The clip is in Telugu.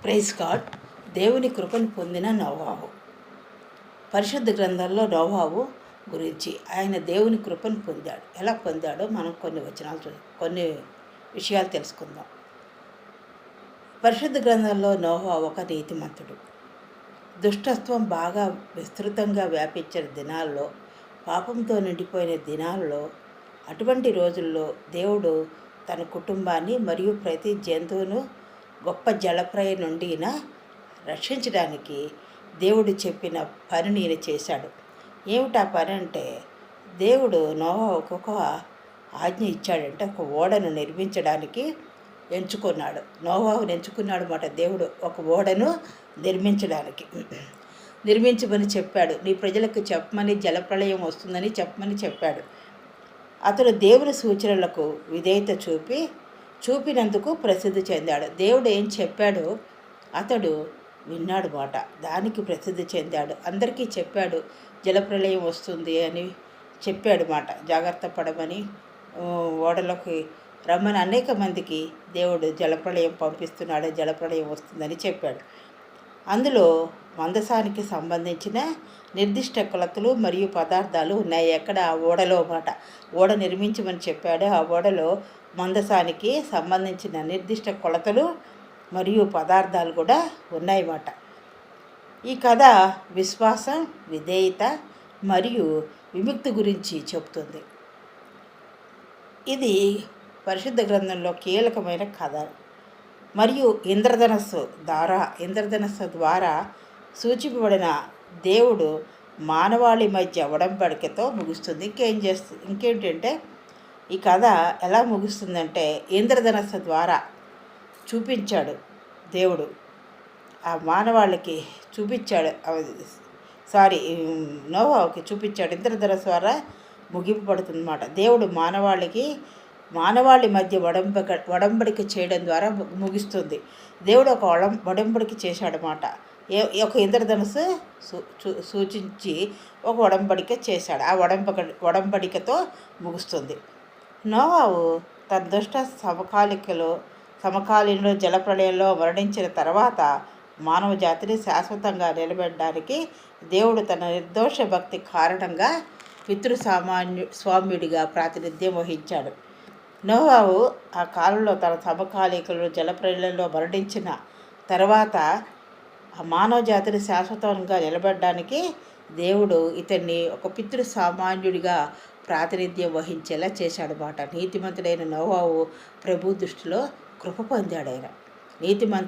Praise God. దేవుని కృపను పొందిన నోవాహు. పరిశుద్ధ గ్రంథాల్లో నోవాహు గురించి ఆయన దేవుని కృపను పొందాడు. ఎలా పొందాడో మనం కొన్ని విషయాలు తెలుసుకుందాం. పరిశుద్ధ గ్రంథాల్లో నోవాహు ఒక నీతిమంతుడు. దుష్టత్వం బాగా విస్తృతంగా వ్యాపించిన దినాల్లో, పాపంతో నిండిపోయిన దినాల్లో, అటువంటి రోజుల్లో దేవుడు తన కుటుంబాన్ని మరియు ప్రతి జంతువును గొప్ప జలప్రయ నుండి రక్షించడానికి దేవుడు చెప్పిన పనిని ఈయన చేశాడు. ఏమిటా పని అంటే, దేవుడు నోవాహుకు ఒక ఆజ్ఞ ఇచ్చాడంటే ఒక ఓడను నిర్మించడానికి ఎంచుకున్నాడు. నోవాహుని ఎంచుకున్నాడు మాట దేవుడు ఒక ఓడను నిర్మించమని చెప్పాడు. నీ ప్రజలకు చెప్పమని, జలప్రళయం వస్తుందని చెప్పమని చెప్పాడు. అతడు దేవుని సూచనలకు విధేయత చూపినందుకు ప్రసిద్ధి చెందాడు. దేవుడు ఏం చెప్పాడో అతడు విన్నాడు మాట, దానికి ప్రసిద్ధి చెందాడు. అందరికీ చెప్పాడు, జలప్రళయం వస్తుంది అని చెప్పాడు మాట. జాగ్రత్త పడమని, ఓడలోకి రమ్మని అనేక మందికి దేవుడు జలప్రళయం పంపిస్తున్నాడు, జలప్రళయం వస్తుందని చెప్పాడు. అందులో మందసానికి సంబంధించిన నిర్దిష్ట కొలతలు మరియు పదార్థాలు ఉన్నాయి. ఎక్కడ? ఆ ఓడలో మాట. ఓడ నిర్మించమని చెప్పాడు. ఆ ఓడలో మందసానికి సంబంధించిన నిర్దిష్ట కొలతలు మరియు పదార్థాలు కూడా ఉన్నాయన్నమాట. ఈ కథ విశ్వాసం, విధేయత మరియు విముక్తి గురించి చెబుతుంది. ఇది పరిశుద్ధ గ్రంథంలో కీలకమైన కథ మరియు ఇంద్రధనస్సు ద్వారా సూచింపబడిన దేవుడు మానవాళి మధ్య ఒడంబడికతో ముగుస్తుంది. ఇంకేంటంటే ఈ కథ ఎలా ముగుస్తుందంటే, ఇంద్రధనస్సు ద్వారా చూపించాడు దేవుడు, ఆ మానవాళికి చూపించాడు, నోవాహుకి చూపించాడు. ఇంద్రధనస్సు ద్వారా ముగింపు పడుతుందన్నమాట. దేవుడు మానవాళి మధ్య ఒడంబడిక చేయడం ద్వారా ముగిస్తుంది. దేవుడు ఒక ఒడంబడిక చేశాడనమాట. ఒక ఇంద్రధనుసు సూచించి ఒక ఒడంబడిక చేశాడు. ఆ ఒడంబడికతో ముగుస్తుంది. నోవాహు తన దుష్ట సమకాలీనులో జలప్రళయంలో మరణించిన తర్వాత మానవ జాతిని శాశ్వతంగా నిలబెట్టడానికి దేవుడు తన నిర్దోష భక్తి కారణంగా స్వామ్యుడిగా ప్రాతినిధ్యం వహించాడు. నోవాహు ఆ కాలంలో తన సమకాలీకులు జలప్రళయంలో మరణించిన తర్వాత ఆ మానవ జాతిని శాశ్వతంగా నిలబడడానికి దేవుడు ఇతన్ని ఒక సామాన్యుడిగా ప్రాతినిధ్యం వహించేలా చేశాడన్నమాట. నీతిమంతుడైన నోవాహు ప్రభు దృష్టిలో కృప పొందాడు. ఆయన